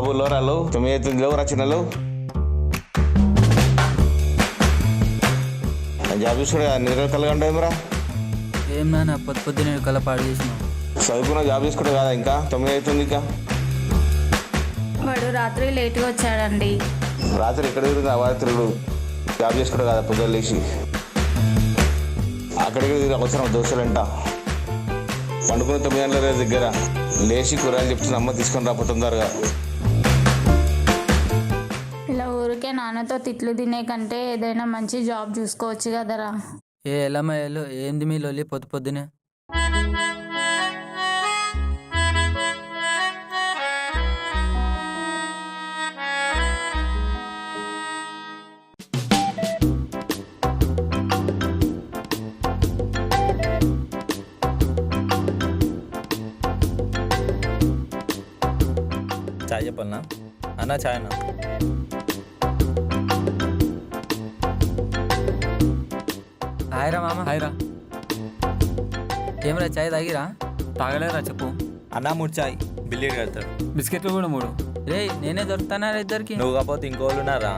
బాబు లోరాలు 9 లేవురా చిన్నలు జాబ్ చూసుడు నిర్వకలుగా ఉండేదిరా. ఏం నాన్న పొద్దు నేను కల పాడు చేసినావు. చదువుకున్న జాబ్ చూసుకుంటే కదా ఇంకా 9 అవుతుంది. ఇంకా వాడు రాత్రి లేట్గా వచ్చాడండి. రాత్రి ఎక్కడ తిరుగుతుంది అవాత్రుడు జాబ్ చేసుకుంటే కదా పొద్దున్న లేచి అక్కడికి అవసరం దోశలంట పండుకున్న 9 గంటల దగ్గర లేచి కూరలు చెప్తున్న అమ్మ తీసుకొని రాపోతుందారుగా. ఇలా ఊరికే నాన్నతో తిట్లు తినే కంటే ఏదైనా మంచి జాబ్ చూసుకోవచ్చు కదరా. ఏ ఎల్లమ్మయ్యలు ఏంది మీ లొల్లి పొద్దునే? చాయ్ చెప్పాలనా అన్నా? చాయ్ అన్నా. హాయ్రా మామ. హాయ్రా. ఏమరా చాయ్ తాగిరా? తాగలేరా చెప్పు. అన్నా 3 చాయ్ బిల్లీడ్ కడతాడు. బిస్కెట్లు కూడా 3. రే నేనే దొరుకుతానా ఇద్దరికి? నువ్వు కాకపోతే ఇంకోళ్ళు ఉన్నారా?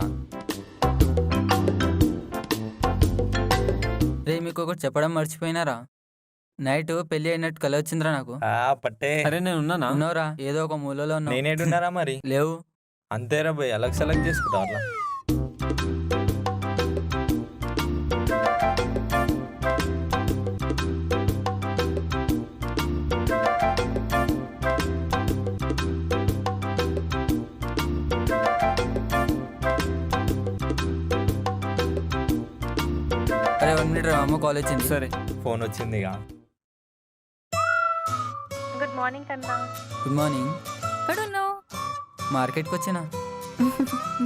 రే మీకు ఒకటి చెప్పడం మర్చిపోయినారా? నైట్ పెళ్లి అయినట్టు కల వచ్చిందిరా నాకు. పట్టే. అరే నేను ఉన్నానా? ఉన్నావురా, ఏదో ఒక మూలలో ఉన్నావు. నేనేటున్నారా మరి? లేవు. అంతేరా పోయి అలగ్ సెలెక్ట్ చేసుకుంటా అట్లా. అరే 1 మినిట్ రా, అమ్మ కాల్ వచ్చింది. సరే. ఫోన్ వచ్చింది ఇక. గుడ్ మార్నింగ్ కన్నా. Good morning. ఎక్కడున్నావు? మార్కెట్కి వచ్చినా.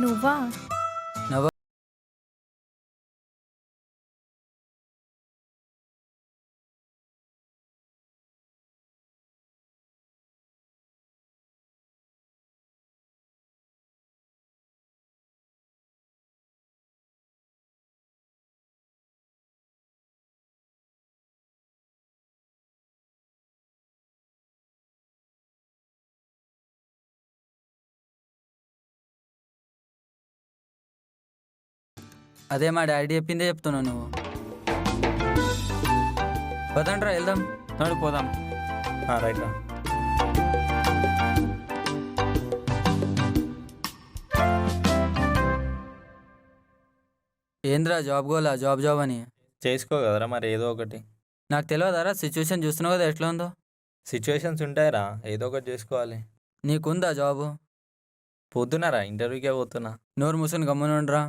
నువ్వా? నవ్వ. అదే మా డాడీ చెప్పిందే చెప్తున్నావు నువ్వు. పదండ్రా వెళ్దాం. నడు పోదాం. రైట్ రా. ఏంద్రా జాబ్ గోలా, జాబ్ జాబ్ అని. చేసుకో కదరా మరి ఏదో ఒకటి. నాకు తెలియదారా, సిచ్యువేషన్ చూస్తున్నావు కదా ఎట్లా ఉందో. సిచ్యువేషన్స్ ఉంటాయిరా, ఏదో ఒకటి చేసుకోవాలి. నీకుందా జాబు? పోతున్నారా? ఇంటర్వ్యూకే పోతున్నా. నోరు మూసుకొని గమ్మునుండ్రా.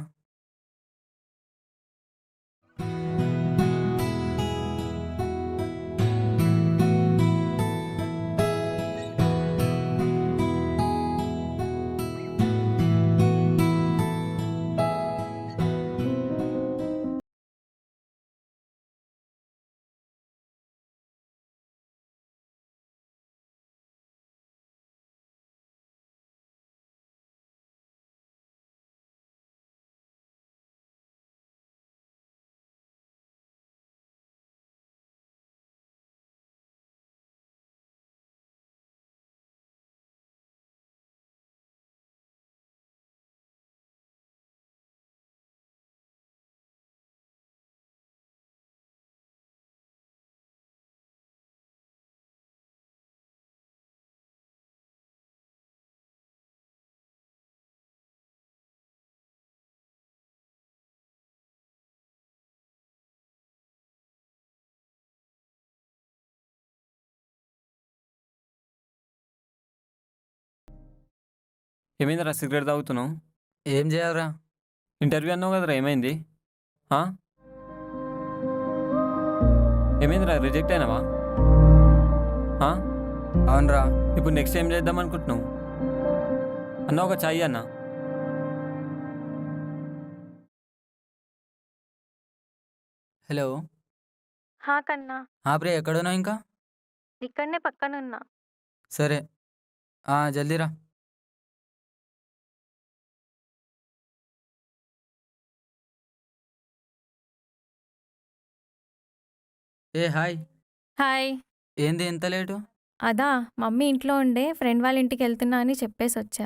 ఏమైందిరా సిగరెట్ తాగుతున్నావు? ఏం చేయాలరా? ఇంటర్వ్యూ అన్నావు కదరా, ఏమైంది? ఏమైందిరా, రిజెక్ట్ అయినావా? అవునరా. ఇప్పుడు నెక్స్ట్ ఏం చేద్దాం అనుకుంటున్నావు? అన్న ఒక చాయ్ అన్న. హలో. హా కన్నా. ప్రియ ఎక్కడున్నావు ఇంకా? ఇక్కడనే పక్కనున్నా. సరే జల్దీరా. ఏ హాయ్. హాయ్. ఏంది ఎంత లేటు? అదా మమ్మీ ఇంట్లో ఉండే ఫ్రెండ్ వాళ్ళ ఇంటికి వెళ్తున్నా అని చెప్పేసి వచ్చా.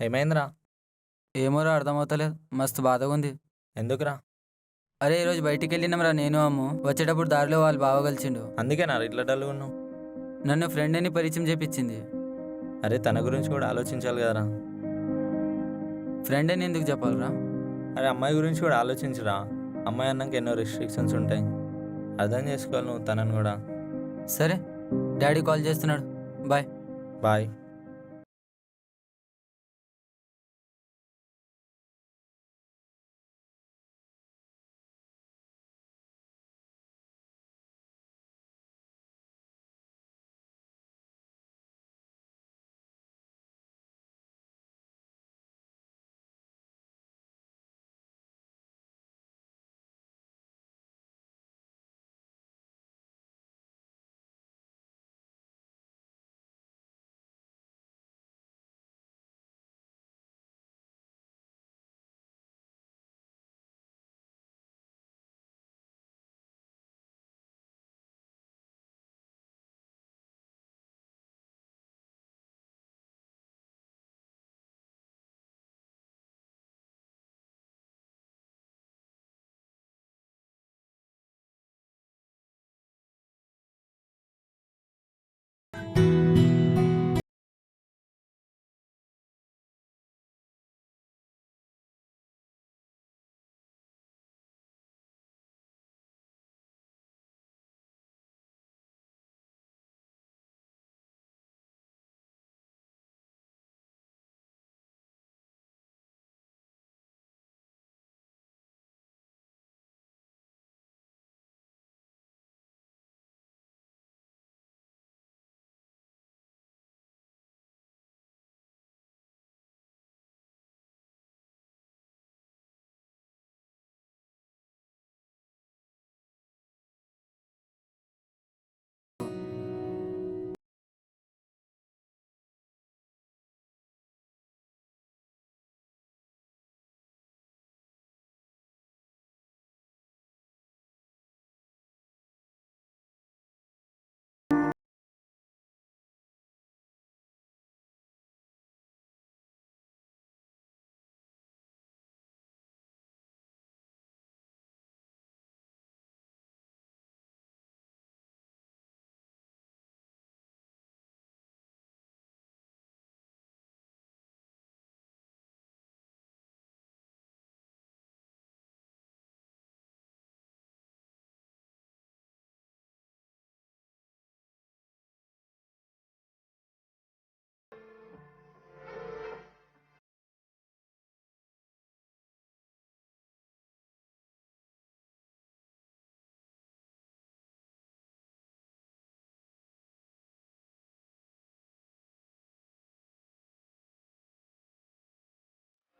ఏమైందిరా? ఏమోరా అర్థమవుతలేదు, మస్తు బాధగా ఉంది. ఎందుకురా? అరే ఈరోజు బయటికి వెళ్ళినాంరా నేను అమ్ము. వచ్చేటప్పుడు దారిలో వాళ్ళు బావ కలిసిండు. అందుకేనా ఇట్లా డల్గా ఉన్నావు? నన్ను ఫ్రెండ్ అని పరిచయం చేపించింది. అరే తన గురించి కూడా ఆలోచించాలి కదరా. ఫ్రెండ్ అని ఎందుకు చెప్పాలరా? అరే అమ్మాయి గురించి కూడా ఆలోచించరా. అమ్మాయి అన్నాక ఎన్నో రెస్ట్రిక్షన్స్ ఉంటాయి, అర్థం చేసుకోవాలి నువ్వు తనని కూడా. సరే, డాడీ కాల్ చేస్తున్నాడు, బాయ్. బాయ్.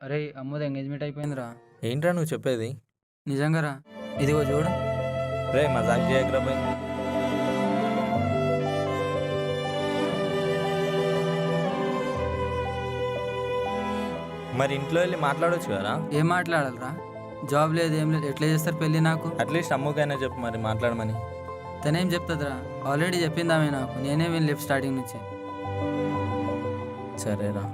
అరే అమ్మది ఎంగేజ్మెంట్ అయిపోయిందిరా. ఏంట్రా నువ్వు చెప్పేది? నిజంగారా, ఇదిగో చూడు. రే మజాక్ చేయకరా బాయ్. మరి ఇంట్లో వెళ్ళి మాట్లాడొచ్చు కదా. ఏం మాట్లాడాలరా? జాబ్ లేదు, ఏం లేదు, ఎట్లా చేస్తారు పెళ్ళి నాకు? అట్లీస్ట్ అమ్ముకైనా చెప్పు మరి మాట్లాడమని. తనేం చెప్తుందిరా? ఆల్రెడీ చెప్పిందామే నాకు, నేనే వినలేదు స్టార్టింగ్ నుంచి. సరేరా.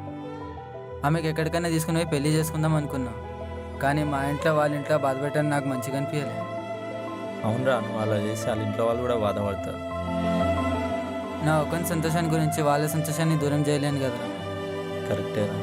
ఆమెకి ఎక్కడికైనా తీసుకుని పోయి పెళ్లి చేసుకుందాం అనుకున్నా, కానీ మా ఇంట్లో వాళ్ళ ఇంట్లో బాధ పెట్టని నాకు మంచిగా అనిపించలేదు. అవునరా, నువ్వు అలా చేసి వాళ్ళ ఇంట్లో వాళ్ళు కూడా బాధపడతారు. నా ఒక్కని సంతోషాన్ని గురించి వాళ్ళ సంతోషాన్ని దూరం చేయలేను కదరా. కరెక్టేరా.